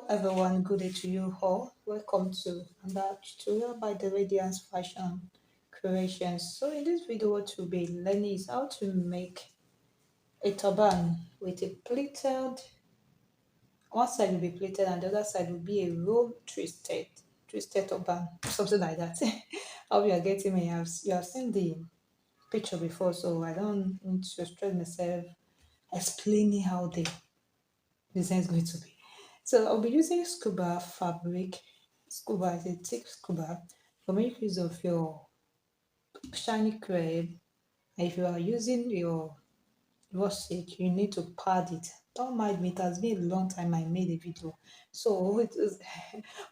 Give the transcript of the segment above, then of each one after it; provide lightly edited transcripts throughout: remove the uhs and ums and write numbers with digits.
Everyone, good day to you all. Welcome to another tutorial by De-Radiance Fashion Creations. So in this video, what you'll be learning is how to make a turban with a pleated, one side will be pleated and the other side will be a roll twisted turban, something like that. How you are getting me, you have seen the picture before, so I don't need to stress myself explaining how the design is going to be. So I'll be using scuba fabric. Scuba is a thick scuba. For make use of your shiny crepe. And if you are using your rustic, you need to pad it. Don't mind me, it has been a long time I made a video. So it is,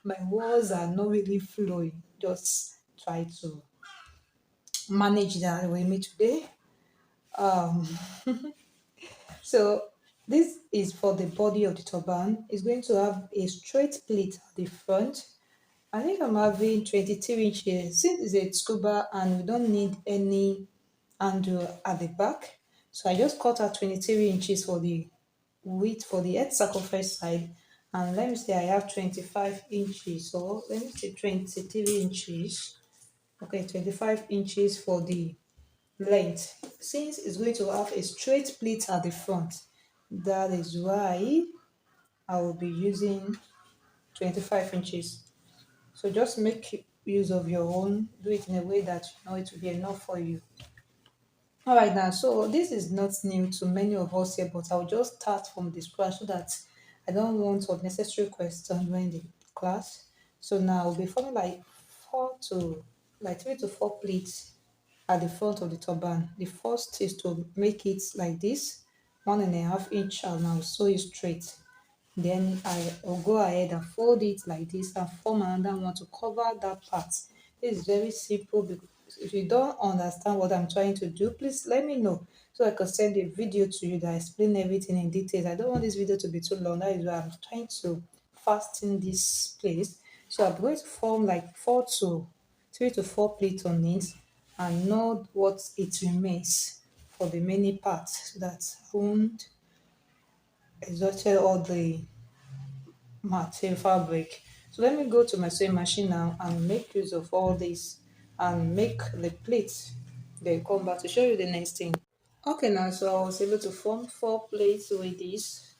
my words are not really flowing. Just try to manage that with me today. Um So this is for the body of the turban. It's going to have a straight pleat at the front. I think I'm having 23 inches since it's a scuba and we don't need any handle at the back. So I just cut out 23 inches for the width for the head circumference side. And let me say I have 25 inches. So let me say 23 inches. Okay, 25 inches for the length. Since it's going to have a straight pleat at the front, that is why I will be using 25 inches. So just make use of your own, do it in a way that you know it will be enough for you. All right, now, so this is not new to many of us here, but I'll just start from the scratch so that I don't want unnecessary questions during the class. So now I'll be forming like 3 to 4 pleats at the front of the turban. The first is to make it like this, 1.5 inch, and I'll sew it straight. Then I'll go ahead and fold it like this and form another one to cover that part. This is very simple. Because if you don't understand what I'm trying to do, please let me know so I can send a video to you that explain everything in details. I don't want this video to be too long. That is why I'm trying to fasten this place. So I'm going to form like 3 to 4 pleats on it and know what it remains for the many parts so that I won't exhaust all the material fabric. So let me go to my sewing machine now and make use of all this and make the plates. Then come back to show you the next thing. Okay, now so I was able to form 4 plates with this,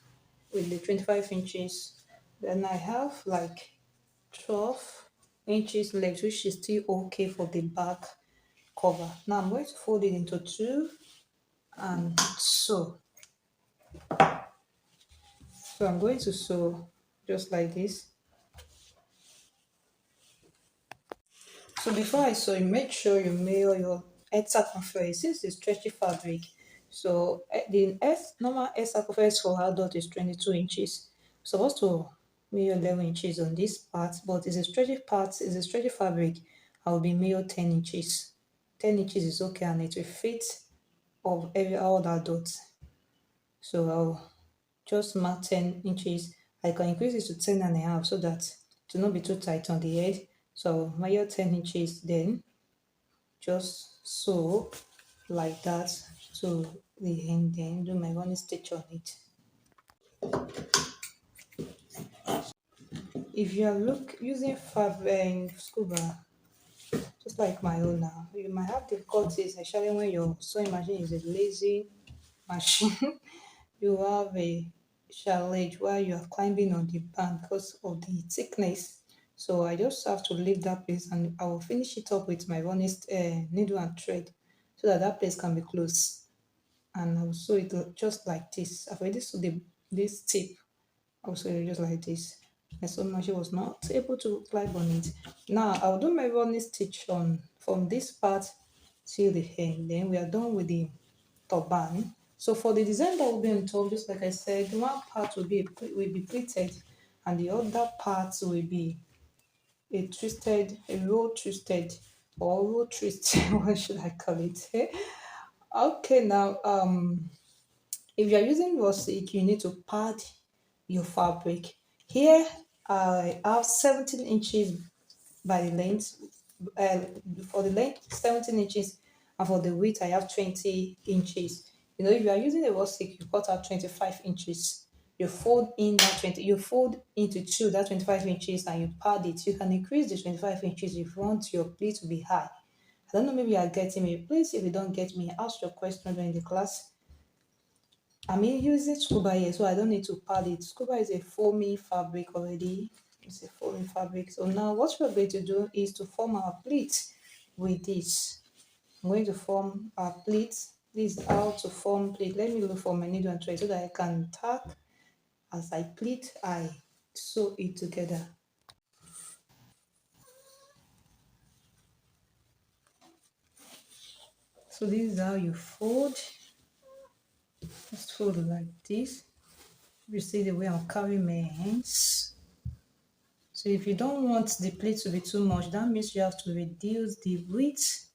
with the 25 inches. Then I have like 12 inches left, which is still okay for the back cover. Now I'm going to fold it into two and sew. So I'm going to sew just like this. So before I sew, you make sure you measure your head circumference. Since it's stretchy fabric, so the normal head circumference for adult is 22 inches. Supposed to measure 11 inches on this part, but it's a stretchy part, it's a stretchy fabric. I will be measure 10 inches. 10 inches is okay and it will fit of every all adults. So I'll just mark 10 inches. I can increase it to 10.5 so that to not be too tight on the head. So measure 10 inches, then just sew like that to the end, then do my running stitch on it. If you are using fabric scuba just like my own now, you might have difficulties, especially when your sewing machine is a lazy machine. You have a challenge while you are climbing on the bank because of the thickness. So I just have to leave that place and I will finish it up with my running needle and thread so that that place can be closed. And I will sew it just like this. I've already sewed this tip. I will sew it just like this. My sewing machine was not able to climb on it. Now I'll do my running stitch on from this part till the end. Then we are done with the turban. So for the design that will be on top, just like I said, one part will be pleated and the other part will be a roll twisted or roll twist. What should I call it? Okay, now if you're using raw silk, you need to pad your fabric. Here I have 17 inches by the length. Uh, for the length, 17 inches, and for the width, I have 20 inches. You know, if you are using a raw silk, you cut out 25 inches. you fold in that 20, you fold into two that 25 inches and you pad it. You can increase the 25 inches if you want your pleat to be high. I don't know, maybe you are getting me. Please, if you don't get me, ask your question during the class. I'm using scuba here, so I don't need to pad it. Scuba is a foamy fabric already. It's a foamy fabric. So now what we're going to do is to form our pleat with this. I'm going to form our pleat. This is how to form pleat. Let me look for my needle and thread so that I can tack. As I pleat, I sew it together. So this is how you fold. Just fold like this. You see the way I'm carrying my hands. So if you don't want the pleat to be too much, that means you have to reduce the width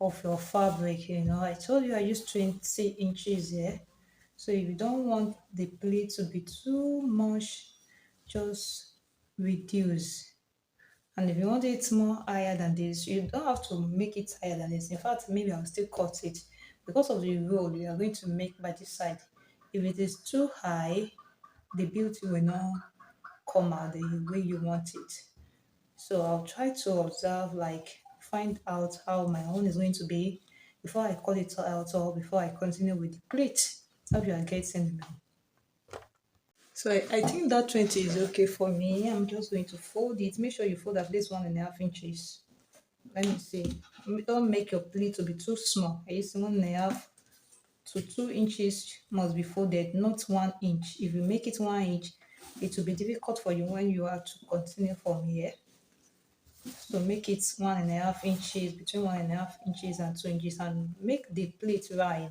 of your fabric. You know, I told you I used 20 inches here. So if you don't want the pleat to be too much, just reduce. And if you want it more higher than this, you don't have to make it higher than this. In fact, maybe I'll still cut it because of the roll you are going to make by this side. If it is too high, the beauty will not come out the way you want it. So I'll try to observe, like find out how my own is going to be before I cut it out or before I continue with the plate. Hope you are getting me. So I think that 20 is okay for me. I'm just going to fold it. Make sure you fold at least 1.5 inches. Let me see. Don't make your pleat to be too small. I use 1.5 to 2 inches must be folded, not 1 inch. If you make it 1 inch, it will be difficult for you when you have to continue from here. So make it 1.5 inches, between 1.5 inches and 2 inches, and make the pleat right.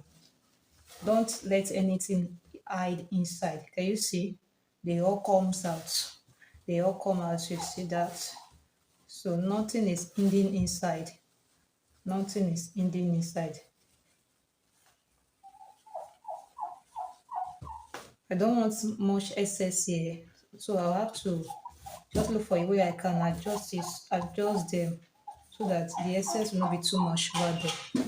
Don't let anything hide inside. Can you see? They all comes out. They all come out. You see that? So nothing is hidden inside. Nothing is hidden inside. I don't want much excess here, so I'll have to just look for a way I can adjust them so that the excess will not be too much over there.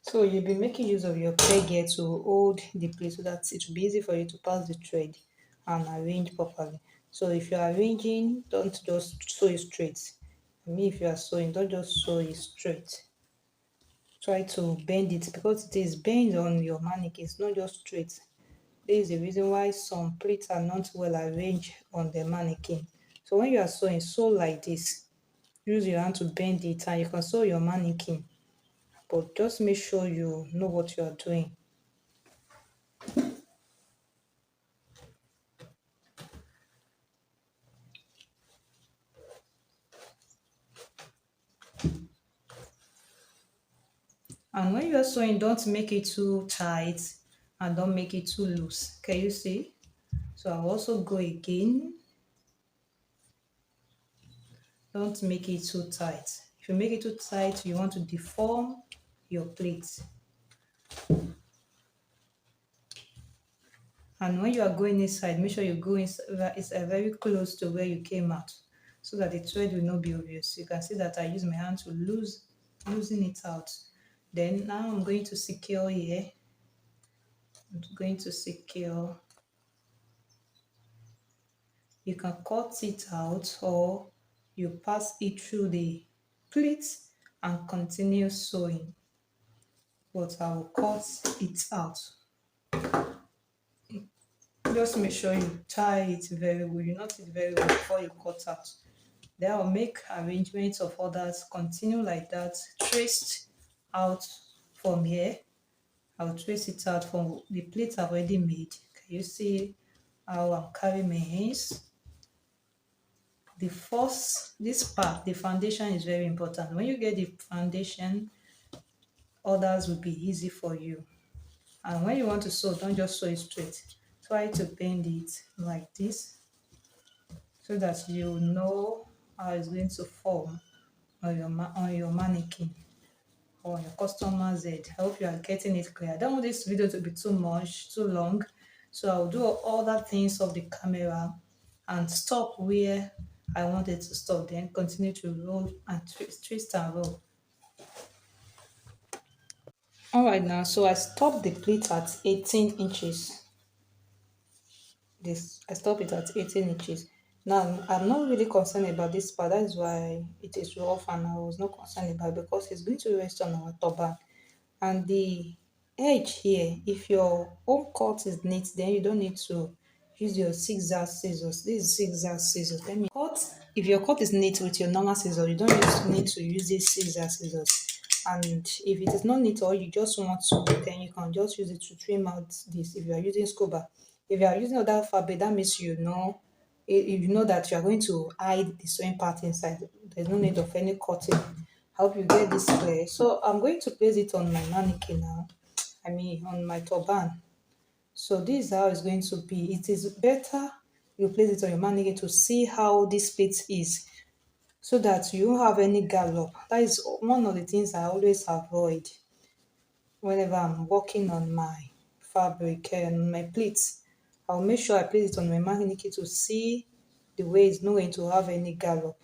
So you'll be making use of your peg here to hold the plate so that it will be easy for you to pass the thread and arrange properly. So if you're arranging, don't just sew it straight. I mean, if you are sewing, don't just sew it straight. Try to bend it because it is bent on your mannequin, it's not just straight. This is the reason why some pleats are not well arranged on the mannequin. So when you are sewing, sew like this. Use your hand to bend it and you can sew your mannequin. But just make sure you know what you are doing. And when you are sewing, don't make it too tight and don't make it too loose. Can you see? So I'll also go again. Don't make it too tight. If you make it too tight, you want to deform your plate. And when you are going inside, make sure you go inside, it's very close to where you came out so that the thread will not be obvious. You can see that I use my hand to loosen it out. Then now I'm going to secure here. I'm going to secure. You can cut it out or you pass it through the pleat and continue sewing. But I will cut it out. Just make sure you tie it very well. You knot it very well before you cut out. Then I'll make arrangements of others. Continue like that. Traced out from here. I'll trace it out from the plate I've already made. Can you see how I'm carrying my hands? This part, the foundation is very important. When you get the foundation, others will be easy for you. And when you want to sew, don't just sew it straight. Try to bend it like this so that you know how it's going to form on your mannequin or your customer's head. I hope you are getting it clear. I don't want this video to be too long, so I'll do all other things of the camera and stop where I wanted to stop, then continue to roll and twist and roll. All right now, so I stopped the pleat at 18 inches. This I stopped it at 18 inches. Now I'm not really concerned about this part. That is why it is rough, and I was not concerned about it because it's going to rest on our turban. And the edge here, if your home cut is neat, then you don't need to use your zigzag scissors. This is zigzag scissors. Let me cut. If your cut is neat with your normal scissors, you don't need to use these zigzag scissors. And if it is not neat or you just want to, then you can just use it to trim out this. If you are using scuba, if you are using other fabric, that means you know, you know that you are going to hide the sewing part inside. There's no need of any cutting. I hope you get this clear. So I'm going to place it on my mannequin now. I mean on my turban. So this is how it's going to be. It is better you place it on your mannequin to see how this split is so that you don't have any gallop. That is one of the things I always avoid whenever I'm working on my fabric and my pleats. I'll make sure I place it on my mannequin to see the way it's not going to have any gallop.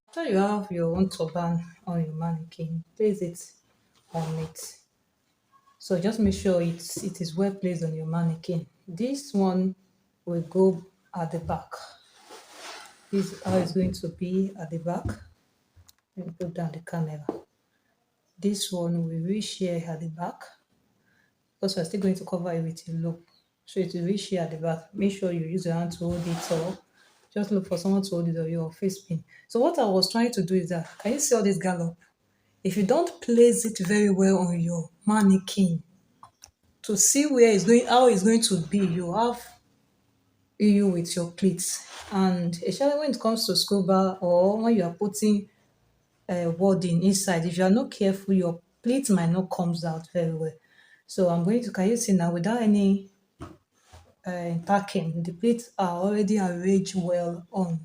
After you have your own turban on your mannequin, place it on it. So just make sure it is well placed on your mannequin. This one will go at the back. This is how it's going to be at the back. Let me put down the camera. This one will reach here at the back because we're still going to cover it with a loop. So it will reach here at the back. Make sure you use your hand to hold it or just look for someone to hold it or your face pin. So what I was trying to do is that, can you see all this gallop? If you don't place it very well on your mannequin to see where it's going, how it's going to be, you have you with your pleats. And especially when it comes to scuba or when you are putting wording inside, if you are not careful, your pleat might not comes out very well. So I'm going to, can you see now, without any packing, the pleats are already arranged well on.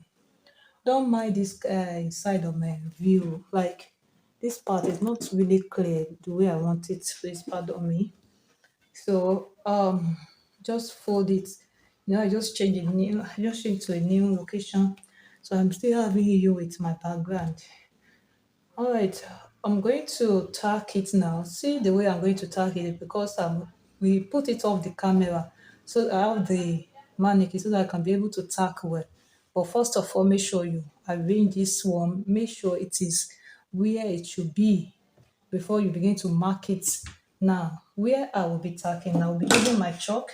Don't mind this side of my view. Like this part is not really clear the way I want it. Please pardon me. So just fold it. I just change it new. I just change to a new location. So I'm still having you with my background. All right, I'm going to tack it now. See the way I'm going to tack it because we put it off the camera, so I have the mannequin so that I can be able to tack well. But first of all, make sure you arrange this one. Make sure it is where it should be before you begin to mark it. Now, where I will be tacking, I will be using my chalk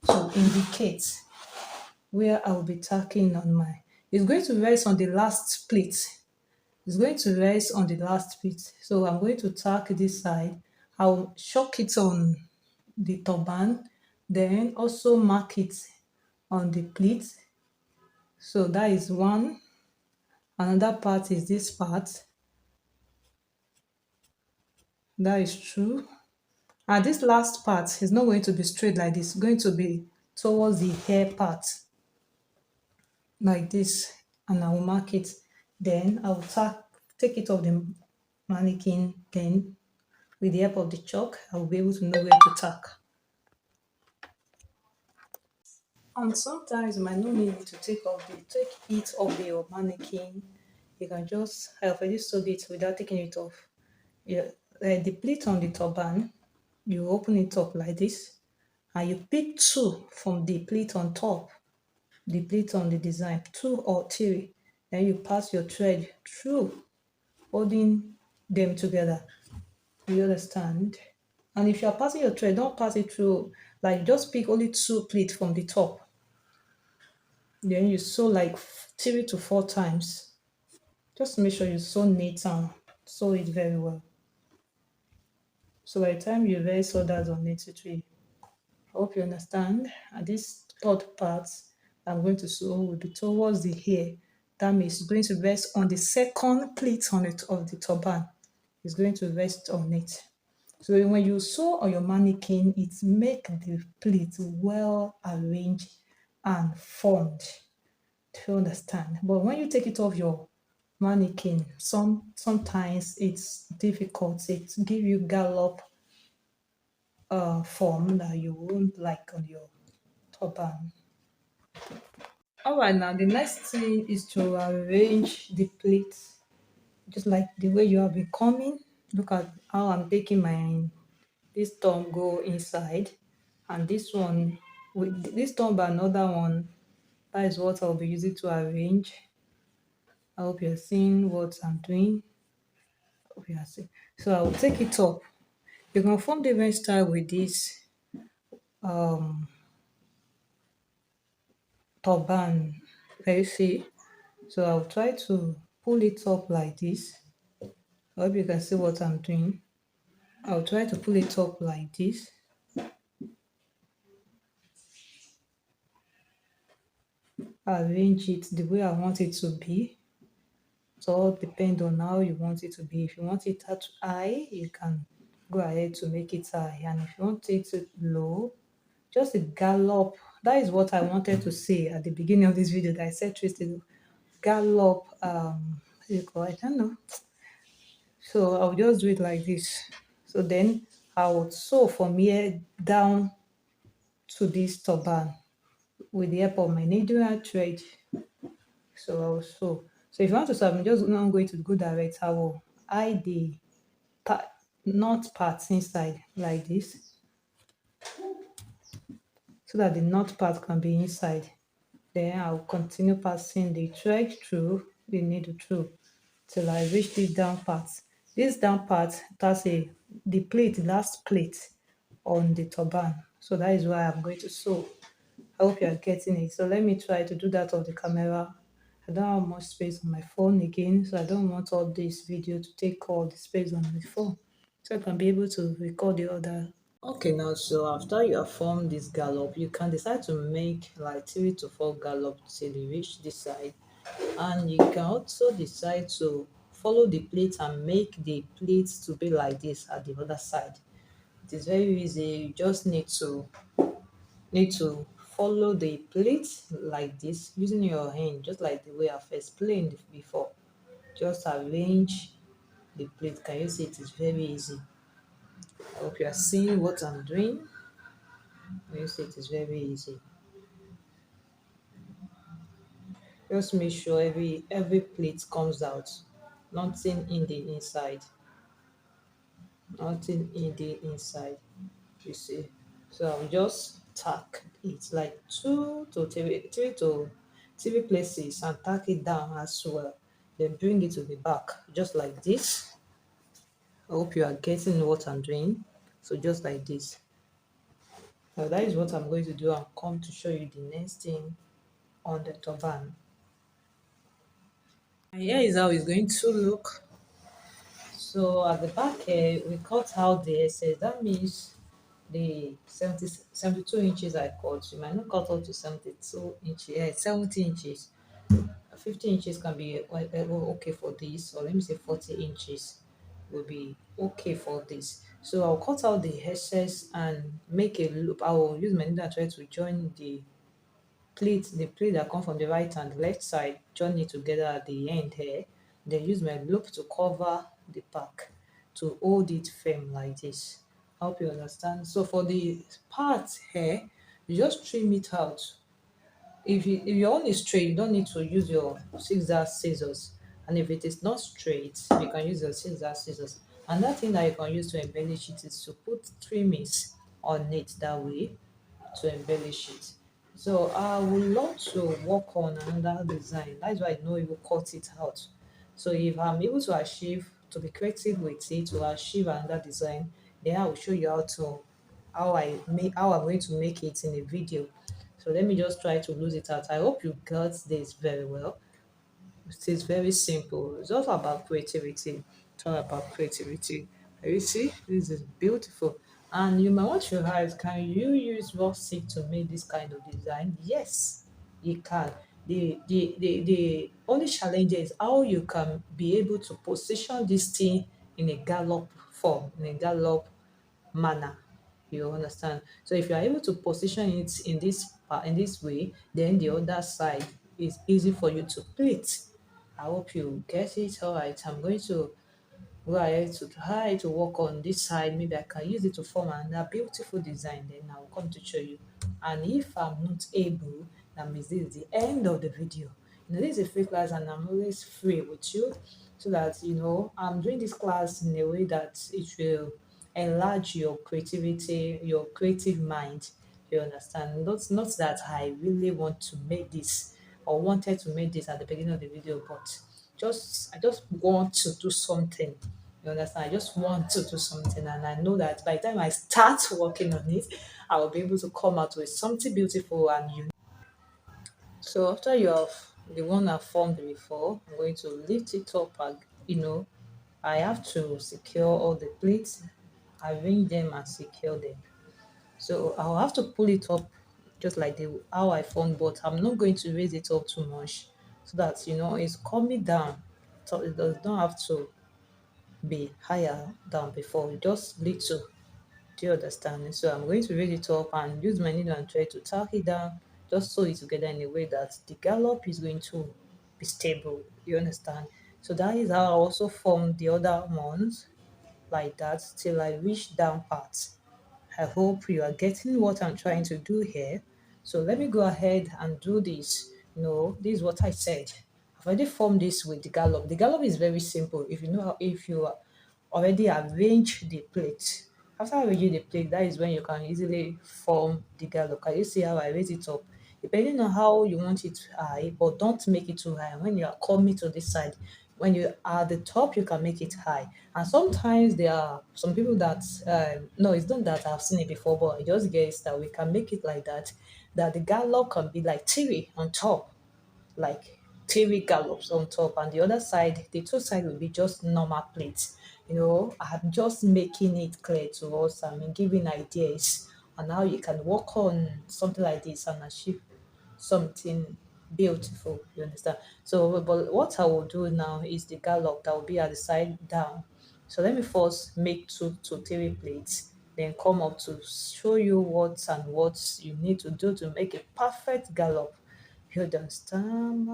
to indicate where I will be tacking on my. It's going to rest on the last plate. It's going to rest on the last bit. So I'm going to tack this side. I'll shock it on the turban, then also mark it on the pleat. So that is one. Another part is this part. That is true. And this last part is not going to be straight like this. It's going to be towards the hair part, like this. And I will mark it. Then I will take it off the mannequin. Then with the help of the chalk, I will be able to know where to tack. And sometimes you might not need to take it off your mannequin. You can just have already sewed it without taking it off. Yeah, the pleat on the turban, you open it up like this, and you pick two from the pleat on top, the pleat on the design, two or three. Then you pass your thread through, holding them together. You understand? And if you are passing your thread, don't pass it through. Like just pick only two pleats from the top. Then you sew like 3 to 4 times. Just make sure you sew neat and sew it very well. So by the time you very sew that on it, I hope you understand. And this third part I'm going to sew will be towards the hair. That means it's going to rest on the second pleat on it of the turban. It's going to rest on it. So when you sew on your mannequin, it make the pleat well arranged and formed. Do you understand? But when you take it off your mannequin, sometimes it's difficult. It give you gallop form that you won't like on your turban. All right, now the next thing is to arrange the plates just like the way you have been coming. Look at how I'm taking my this thumb go inside, and this one with this thumb and another one. That is what I'll be using to arrange. I hope you're seeing what I'm doing. Hope you are seeing. So I'll take it up. You can form different style with this um turban. Can you see? So I'll try to pull it up like this. I hope you can see what I'm doing. I'll try to pull it up like this. Arrange it the way I want it to be. It all depends on how you want it to be. If you want it at high, you can go ahead to make it high. And if you want it low, just a gallop. That is what I wanted to say at the beginning of this video that I said twisted. Gallop, what do you call it? I don't know. So I'll just do it like this. So then I would sew from here down to this turban with the help of my needle and thread. So I'll sew. So if you want to sew, I'm just not going to go direct. I will hide the part, knot parts inside like this, so that the knot part can be inside. Then I'll continue passing the thread through the needle through till I reach this down part. This down part, that's the plate, the last plate on the turban. So that is why I'm going to sew. I hope you are getting it. So let me try to do that of the camera. I don't have much space on my phone again, so I don't want all this video to take all the space on my phone. So I can be able to record the other. Okay, now so after you have formed this gallop, you can decide to make like 3 to 4 gallop till you reach this side, and you can also decide to follow the plate and make the plates to be like this at the other side. It is very easy. You just need to follow the plate like this using your hand, just like the way I've explained before. Just arrange the plate. Can you see it is very easy? I hope you are seeing what I'm doing. Can you see it is very easy? Just make sure every plate comes out. Nothing in the inside. Nothing in the inside. You see. So I'll just tack it like 2 to 3 places and tack it down as well. Then bring it to the back, just like this. I hope you are getting what I'm doing. So just like this. Now that is what I'm going to do. I'll come to show you the next thing on the turban. And here is how it's going to look. So at the back here, we cut out the excess. That means the 72 inches I cut. You might not cut up to 72 inches, yeah, 70 inches. 50 inches can be okay for this, or let me say 40 inches will be okay for this. So I'll cut out the excess and make a loop. I will use my needle and try to join the plate that come from the right and left side, join it together at the end here, then use my loop to cover the back to hold it firm like this. I hope you understand. So for the part here, you just trim it out. If your own is straight, you don't need to use your scissors. And if it is not straight, you can use your scissors. Another thing that you can use to embellish it is to put trimmings on it that way to embellish it. So I would love to work on another design. That's why I know you will cut it out. So if I'm able to achieve to be creative with it to achieve another design, then I will show you how I'm going to make it in a video. So let me just try to lose it out. I hope you got this very well. It is very simple. It's all about creativity. It's all about creativity. You see, this is beautiful. And you might want to ask, can you use raw silk to make this kind of design? Yes, you can. The only challenge is how you can be able to position this thing in a gallop form, in a gallop manner. You understand? So if you are able to position it in this way, then the other side is easy for you to pleat. I hope you get it. All right, I'm going to go ahead to try to work on this side. Maybe I can use it to form another beautiful design. Then I'll come to show you. And if I'm not able, that means this is the end of the video. This is a free class, and I'm always free with you. so that I'm doing this class in a way that it will enlarge your creativity, your creative mind. You understand? Not that I really want to make this or wanted to make this at the beginning of the video, but just I just want to do something. You understand? I just want to do something, and I know that by the time I start working on it, I will be able to come out with something beautiful and unique. So after you have the one I've formed before, I'm going to lift it up and I have to secure all the plates, arrange them and secure them. So I'll have to pull it up just like the how I formed, but I'm not going to raise it up too much so that it's coming down. So it does not have to be higher than before, just little. Do you understand? So I'm going to raise it up and use my needle and thread to tack it down, just sew it together in a way that the gallop is going to be stable. You understand? So that is how I also form the other ones like that till I reach down part. I hope you are getting what I'm trying to do here. So let me go ahead and do this. This is what I said. I've already formed this with the gallop. The gallop is very simple. If you already arrange the plate. After arranging the plate, that is when you can easily form the gallop. Can you see how I raise it up? Depending on how you want it high, but don't make it too high. When you are coming to this side, when you are at the top, you can make it high. And sometimes there are some people that no, it's not that I've seen it before, but I just guess that we can make it like that. That the gallop can be like TV on top, like TV gallops on top, and the other side, the two side will be just normal plates. I'm just making it clear to us. I mean, giving ideas on how you can work on something like this and achieve something beautiful. You understand? So, but what I will do now is the gallop that will be at the side down. So let me first make 2 to 3 plates, then come up to show you what and what you need to do to make a perfect gallop. You understand?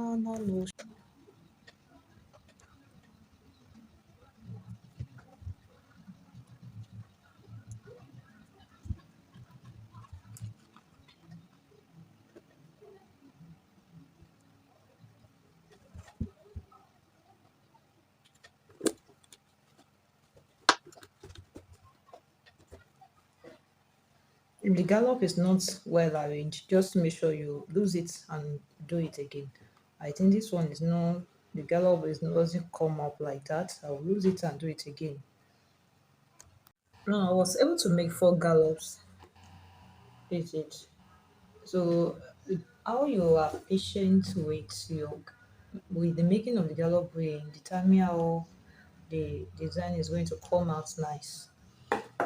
If the gallop is not well arranged, just make sure you lose it and do it again. I think this one is not, the gallop is doesn't come up like that. I'll lose it and do it again. No, I was able to make 4 gallops. Is it? So how you are patient with the making of the gallop will determine how the design is going to come out nice.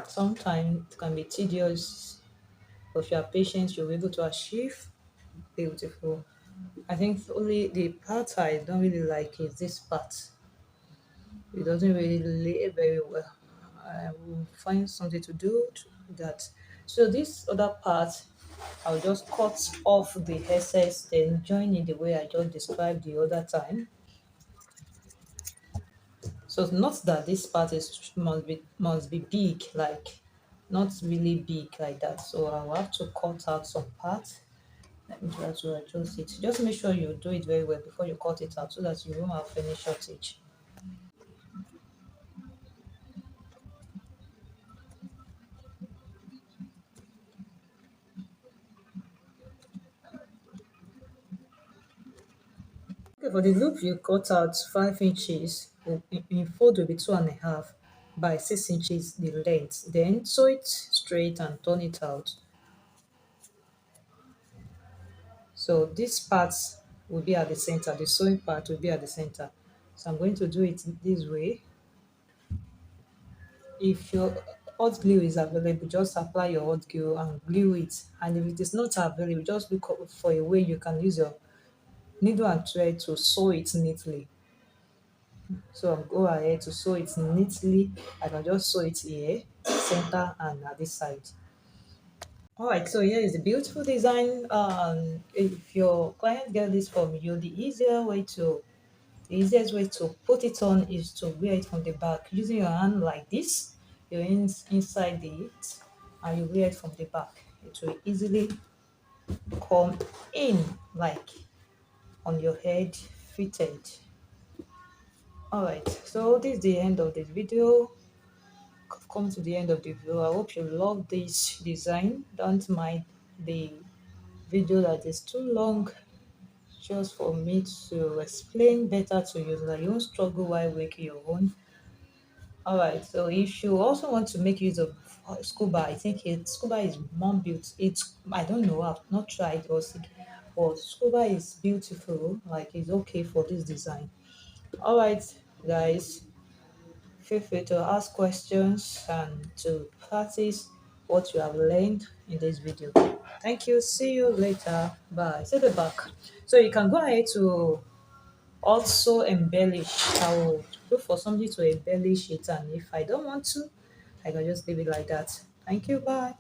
Sometimes it can be tedious, but if you are patient, you'll be able to achieve beautiful. I think only the part I don't really like is this part. It doesn't really lay very well. I will find something to do to that. So this other part, I'll just cut off the excess, then join in the way I just described the other time. So it's not that this part is must be big, like not really big like that. So I'll have to cut out some parts. Let me try to adjust it. Just make sure you do it very well before you cut it out so that you won't have any shortage. Okay, for the loop you cut out 5 inches, in fold will be 2.5 by 6 inches the length. Then sew it straight and turn it out. So this part will be at the center, the sewing part will be at the center. So I'm going to do it this way. If your hot glue is available, just apply your hot glue and glue it. And if it is not available, just look for a way you can use your needle and thread to sew it neatly. So I'll go ahead to sew it neatly. I can just sew it here, center, and at this side. All right, so here is the beautiful design. If your client get this from you, the easiest way to put it on is to wear it from the back using your hand like this. You're inside it, and you wear it from the back. It will easily come in like on your head, fitted. All right, so this is the end of this video. I've come to the end of the video. I hope you love this design. Don't mind the video that is too long, just for me to explain better to you so that you won't struggle while making your own. All right, so if you also want to make use of scuba, I think scuba is more beautiful. It's, I don't know, I've not tried also, but scuba is beautiful. Like, it's okay for this design. All right, guys, feel free to ask questions and to practice what you have learned in this video. Thank you. See you later. Bye. See the back. So you can go ahead to also embellish. I will look for something to embellish it, and if I don't want to, I can just leave it like that. Thank you. Bye.